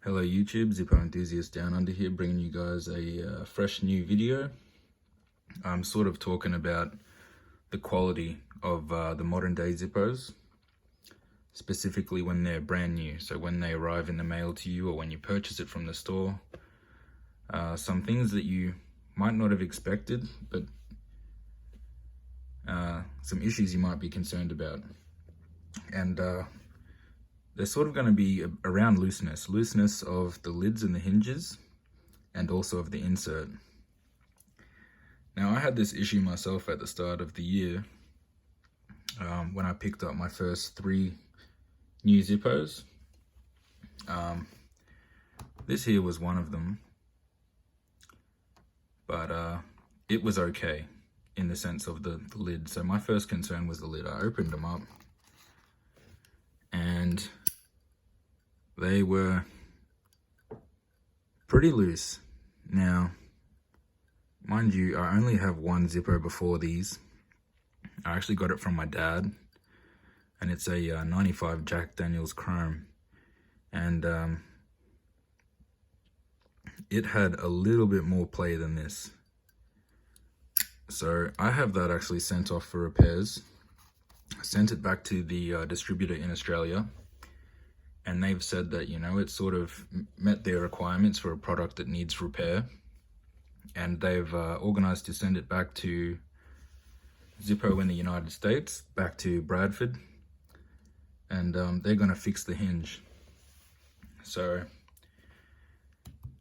Hello YouTube, Zippo enthusiast down under here, bringing you guys a fresh new video. I'm sort of talking about the quality of the modern day Zippos, specifically when they're brand new. So when they arrive in the mail to you or when you purchase it from the store, some things that you might not have expected, but some issues you might be concerned about. And they're sort of going to be around looseness of the lids and the hinges, and also of the insert. Now, I had this issue myself at the start of the year when I picked up my first 3 new Zippos. This here was one of them, but it was okay in the sense of the lid. So my first concern was the lid. I opened them up and they were pretty loose. Now, mind you, I only have one Zippo before these. I actually got it from my dad, and it's a 95 Jack Daniels Chrome, and it had a little bit more play than this. So I have that actually sent off for repairs. I sent it back to the distributor in Australia, and they've said that, you know, it sort of met their requirements for a product that needs repair, and they've organized to send it back to Zippo in the United States, back to Bradford, and they're going to fix the hinge. So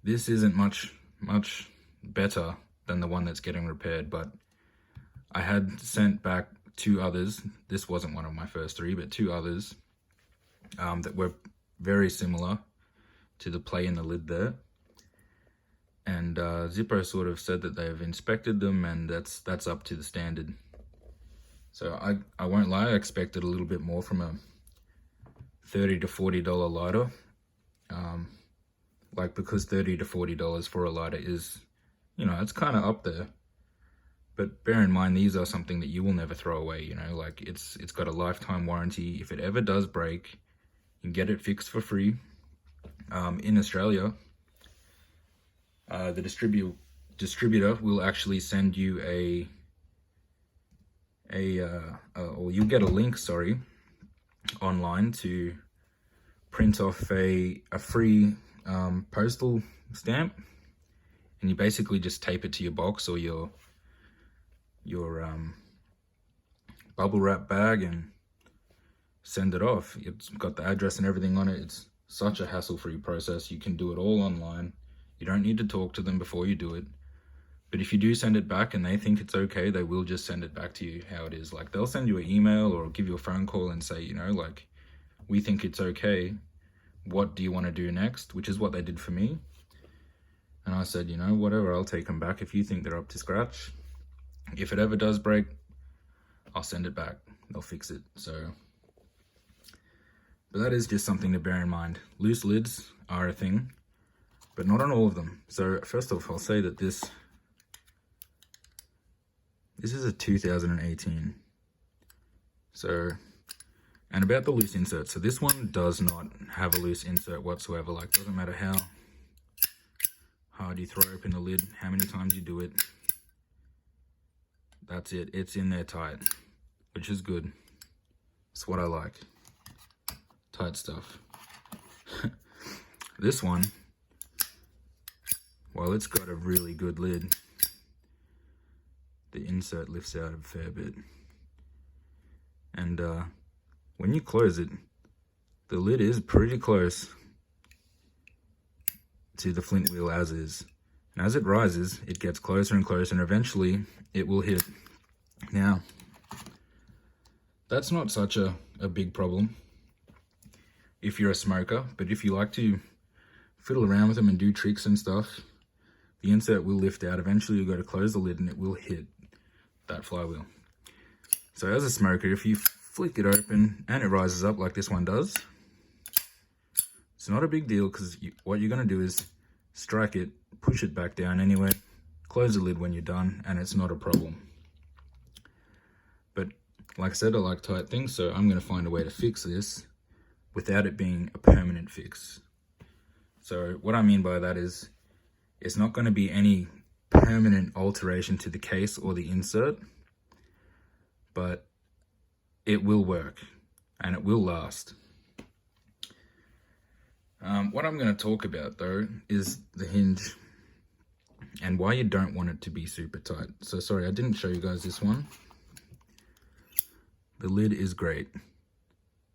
this isn't much better than the one that's getting repaired, but I had sent back 2 others. This wasn't one of my first 3, but 2 others that were very similar to the play in the lid there. And Zippo sort of said that they've inspected them, and that's up to the standard. So I won't lie, I expected a little bit more from a $30 to $40 lighter. Because $30 to $40 for a lighter is, you know, it's kind of up there. But bear in mind, these are something that you will never throw away, you know, like it's got a lifetime warranty. If it ever does break, you can get it fixed for free. In Australia, the distributor will actually send you or you'll get a link, online to print off a free postal stamp, and you basically just tape it to your box or your bubble wrap bag and send it off. It's got the address and everything on it. It's such a hassle-free process. You can do it all online. You don't need to talk to them before you do it. But if you do send it back and they think it's okay, they will just send it back to you how it is. Like, they'll send you an email or give you a phone call and say, you know, like, we think it's okay. What do you want to do next? Which is what they did for me. And I said, you know, whatever, I'll take them back if you think they're up to scratch. If it ever does break, I'll send it back. They'll fix it. So, but that is just something to bear in mind. Loose lids are a thing, but not on all of them. So first off, I'll say that this is a 2018. So, and about the loose insert. So this one does not have a loose insert whatsoever. Like, doesn't matter how hard you throw open the lid, how many times you do it. That's it. It's in there tight, which is good. It's what I like. Tight stuff. This one, while it's got a really good lid, the insert lifts out a fair bit. And when you close it, the lid is pretty close to the flint wheel as is. And as it rises, it gets closer and closer, and eventually it will hit. Now, that's not such a big problem if you're a smoker, but if you like to fiddle around with them and do tricks and stuff, the insert will lift out. Eventually you'll go to close the lid and it will hit that flywheel. So as a smoker, if you flick it open and it rises up like this one does, it's not a big deal, because what you're going to do is strike it, push it back down anyway, close the lid when you're done, and it's not a problem. But like I said, I like tight things, so I'm going to find a way to fix this without it being a permanent fix. So what I mean by that is it's not going to be any permanent alteration to the case or the insert, but it will work and it will last. What I'm going to talk about though is the hinge and why you don't want it to be super tight. So sorry, I didn't show you guys this one. The lid is great.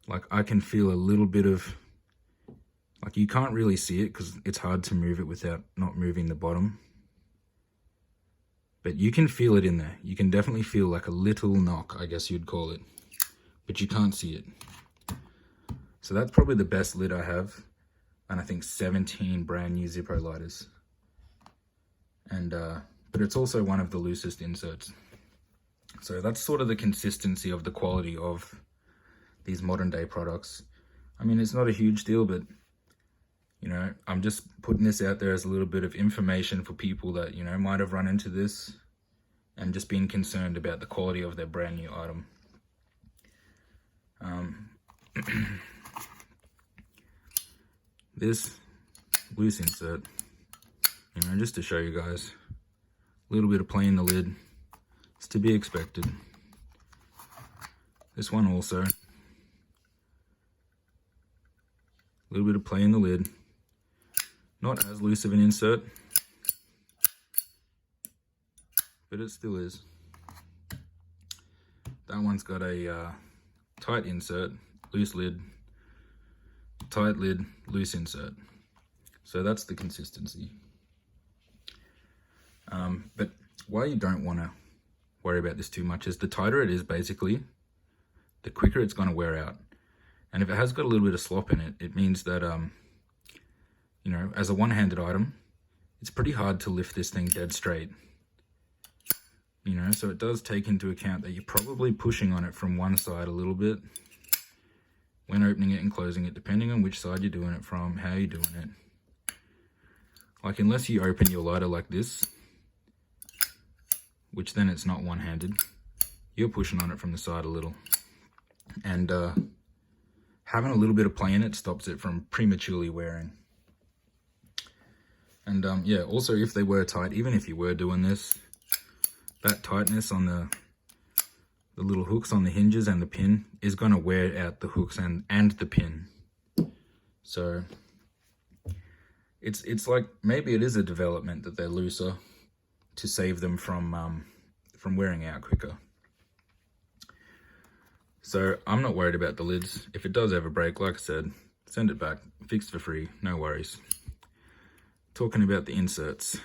Like I can feel a little bit of, like you can't really see it because it's hard to move it without not moving the bottom. But you can feel it in there. You can definitely feel like a little knock, I guess you'd call it. But you can't see it. So that's probably the best lid I have. And I think 17 brand new Zippo lighters. And but it's also one of the loosest inserts. So that's sort of the consistency of the quality of these modern day products. I mean, it's not a huge deal, but you know, I'm just putting this out there as a little bit of information for people that, you know, might have run into this and just been concerned about the quality of their brand new item. This loose insert, you know, just to show you guys, a little bit of play in the lid. It's to be expected. This one also, a little bit of play in the lid. Not as loose of an insert, but it still is. That one's got a tight insert, loose lid, tight lid, loose insert. So that's the consistency. But why you don't want to worry about this too much is the tighter it is, basically, the quicker it's going to wear out. And if it has got a little bit of slop in it, it means that, you know, as a one-handed item, it's pretty hard to lift this thing dead straight. You know, so it does take into account that you're probably pushing on it from one side a little bit when opening it and closing it, depending on which side you're doing it from, how you're doing it. Like, unless you open your lighter like this, which then it's not one-handed, you're pushing on it from the side a little. And having a little bit of play in it stops it from prematurely wearing. And yeah, also if they were tight, even if you were doing this, that tightness on the little hooks on the hinges and the pin is going to wear out the hooks and the pin. So it's like, maybe it is a development that they're looser to save them from wearing out quicker. So I'm not worried about the lids. If it does ever break, like I said, send it back, fixed for free, no worries. Talking about the inserts.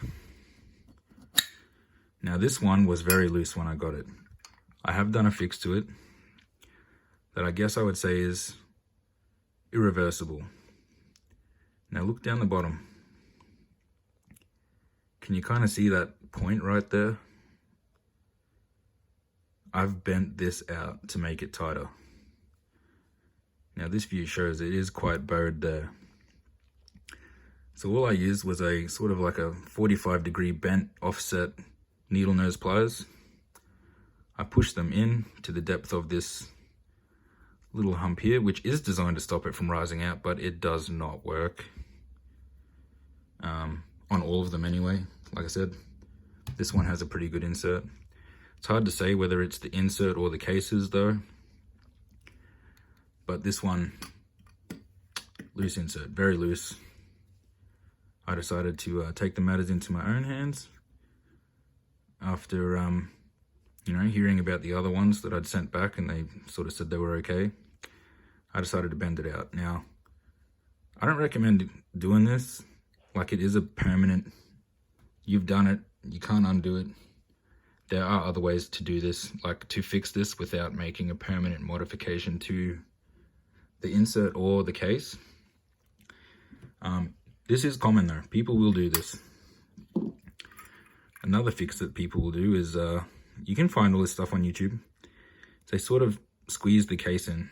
Now this one was very loose when I got it. I have done a fix to it that I guess I would say is irreversible. Now look down the bottom. Can you kind of see that point right there? I've bent this out to make it tighter. Now this view shows it is quite bowed there. So all I used was a sort of like a 45-degree bent offset needle nose pliers. I pushed them in to the depth of this little hump here, which is designed to stop it from rising out, but it does not work. On all of them anyway. Like I said, this one has a pretty good insert. It's hard to say whether it's the insert or the cases though. But this one, loose insert, very loose. I decided to take the matters into my own hands after, you know, hearing about the other ones that I'd sent back and they sort of said they were okay. I decided to bend it out. Now, I don't recommend doing this. Like, it is a permanent, you've done it, you can't undo it. There are other ways to do this, like to fix this without making a permanent modification to the insert or the case. This is common though, people will do this. Another fix that people will do is, you can find all this stuff on YouTube. They sort of squeeze the case in.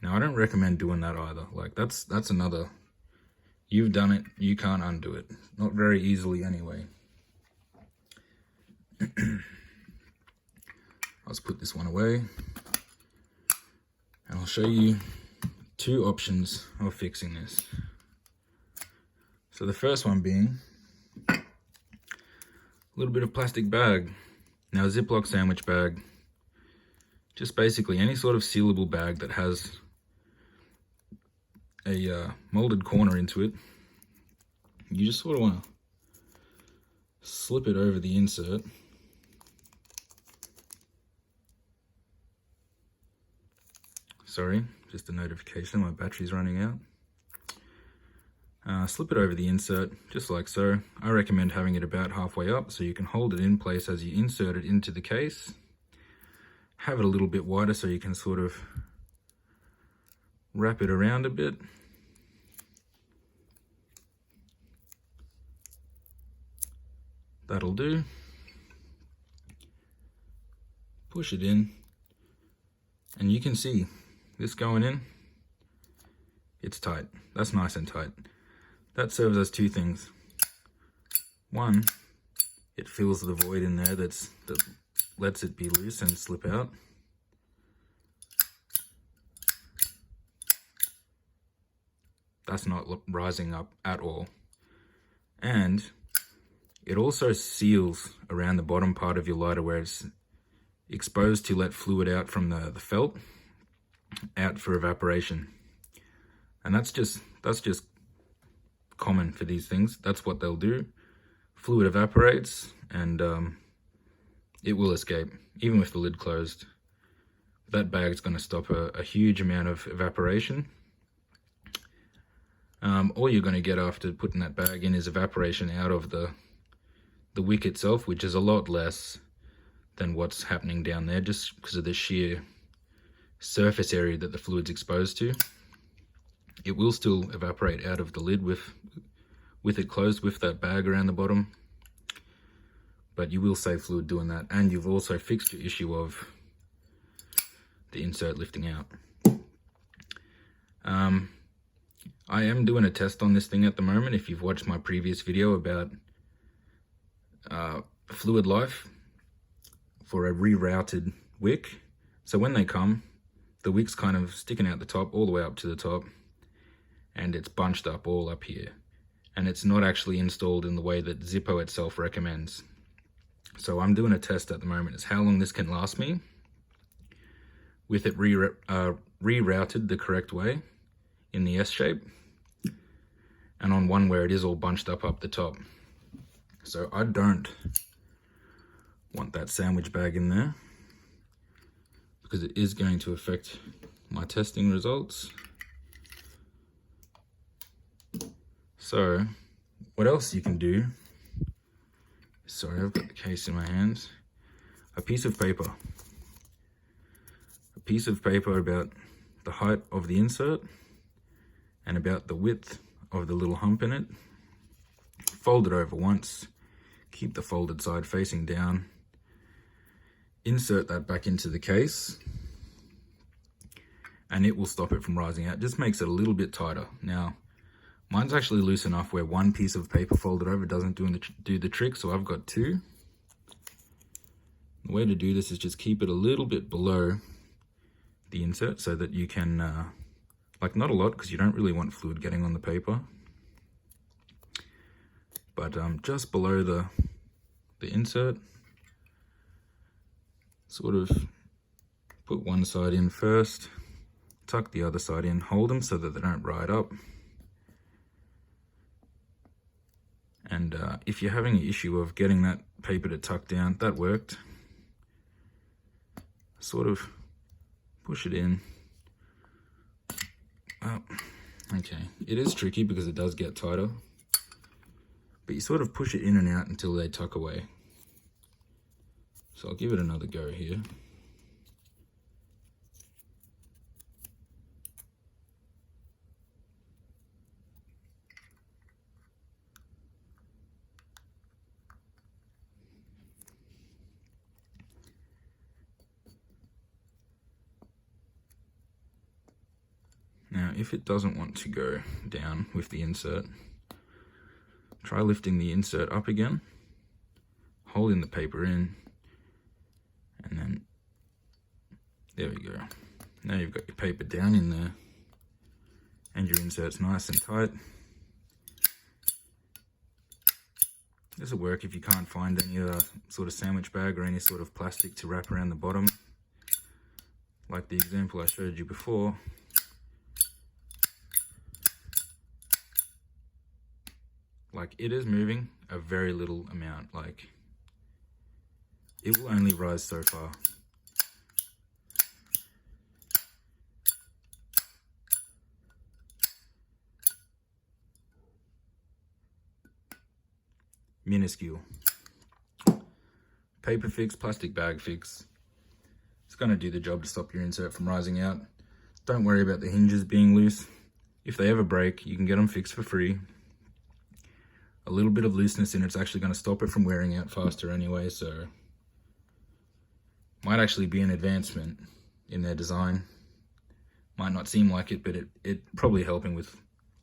Now I don't recommend doing that either. Like that's another, you've done it, you can't undo it. Not very easily anyway. Let's put this one away. And I'll show you two options of fixing this. So the first one being a little bit of plastic bag. Now a Ziploc sandwich bag, just basically any sort of sealable bag that has a molded corner into it. You just sort of want to slip it over the insert. Sorry, just a notification, my battery's running out. Slip it over the insert, just like so. I recommend having it about halfway up so you can hold it in place as you insert it into the case. Have it a little bit wider so you can sort of wrap it around a bit. That'll do. Push it in, and you can see this going in. It's tight. That's nice and tight. That serves as two things. One, it fills the void in there that lets it be loose and slip out. That's not rising up at all. And it also seals around the bottom part of your lighter where it's exposed to let fluid out from the felt out for evaporation. And that's just common for these things. That's what they'll do. Fluid evaporates and it will escape, even with the lid closed. That bag's going to stop a huge amount of evaporation. All you're going to get after putting that bag in is evaporation out of the wick itself, which is a lot less than what's happening down there, just because of the sheer surface area that the fluid's exposed to. It will still evaporate out of the lid with it closed with that bag around the bottom, but you will save fluid doing that, and you've also fixed your issue of the insert lifting out. I am doing a test on this thing at the moment. If you've watched my previous video about fluid life for a rerouted wick, so when they come, the wick's kind of sticking out the top all the way up to the top, and it's bunched up all up here, and it's not actually installed in the way that Zippo itself recommends. So I'm doing a test at the moment is how long this can last me with it rerouted the correct way in the S shape, and on one where it is all bunched up the top. So I don't want that sandwich bag in there because it is going to affect my testing results. So what else you can do, sorry, I've got the case in my hands, a piece of paper about the height of the insert and about the width of the little hump in it. Fold it over once, keep the folded side facing down, insert that back into the case, and it will stop it from rising out. Just makes it a little bit tighter. Now, mine's actually loose enough where one piece of paper folded over doesn't do the trick, so I've got two. The way to do this is just keep it a little bit below the insert so that you can, like not a lot because you don't really want fluid getting on the paper, but just below the insert, sort of put one side in first, tuck the other side in, hold them so that they don't ride up. And if you're having an issue of getting that paper to tuck down, that worked. Sort of push it in. Oh, okay, it is tricky because it does get tighter, but you sort of push it in and out until they tuck away. So I'll give it another go here. Now, if it doesn't want to go down with the insert, try lifting the insert up again, holding the paper in, and then, there we go. Now you've got your paper down in there, and your insert's nice and tight. This will work if you can't find any sort of sandwich bag or any sort of plastic to wrap around the bottom, like the example I showed you before. Like, it is moving a very little amount. Like, it will only rise so far. Minuscule. Paper fix, plastic bag fix. It's going to do the job to stop your insert from rising out. Don't worry about the hinges being loose. If they ever break, you can get them fixed for free. A little bit of looseness in it's actually going to stop it from wearing out faster anyway, so might actually be an advancement in their design. Might not seem like it, but it probably helping with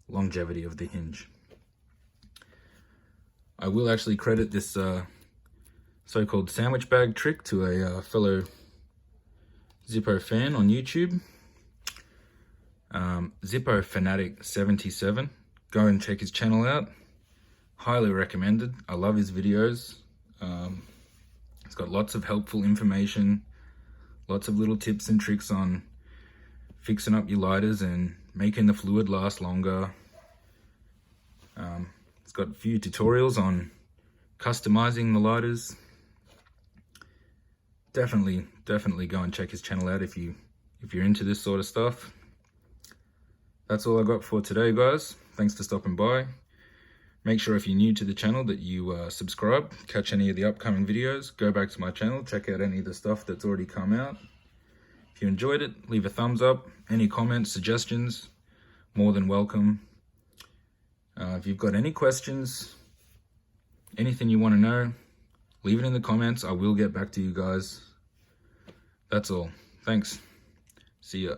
longevity of the hinge. I will actually credit this so-called sandwich bag trick to a fellow Zippo fan on YouTube, Zippo Fanatic 77. Go and check his channel out. Highly recommended. I love his videos. It's got lots of helpful information, lots of little tips and tricks on fixing up your lighters and making the fluid last longer. It's got a few tutorials on customizing the lighters. Definitely go and check his channel out if you're into this sort of stuff. That's all I got for today, guys. Thanks for stopping by. Make sure if you're new to the channel that you subscribe, catch any of the upcoming videos, go back to my channel, check out any of the stuff that's already come out. If you enjoyed it, leave a thumbs up. Any comments, suggestions, more than welcome. If you've got any questions, anything you want to know, leave it in the comments. I will get back to you guys. That's all. Thanks. See ya.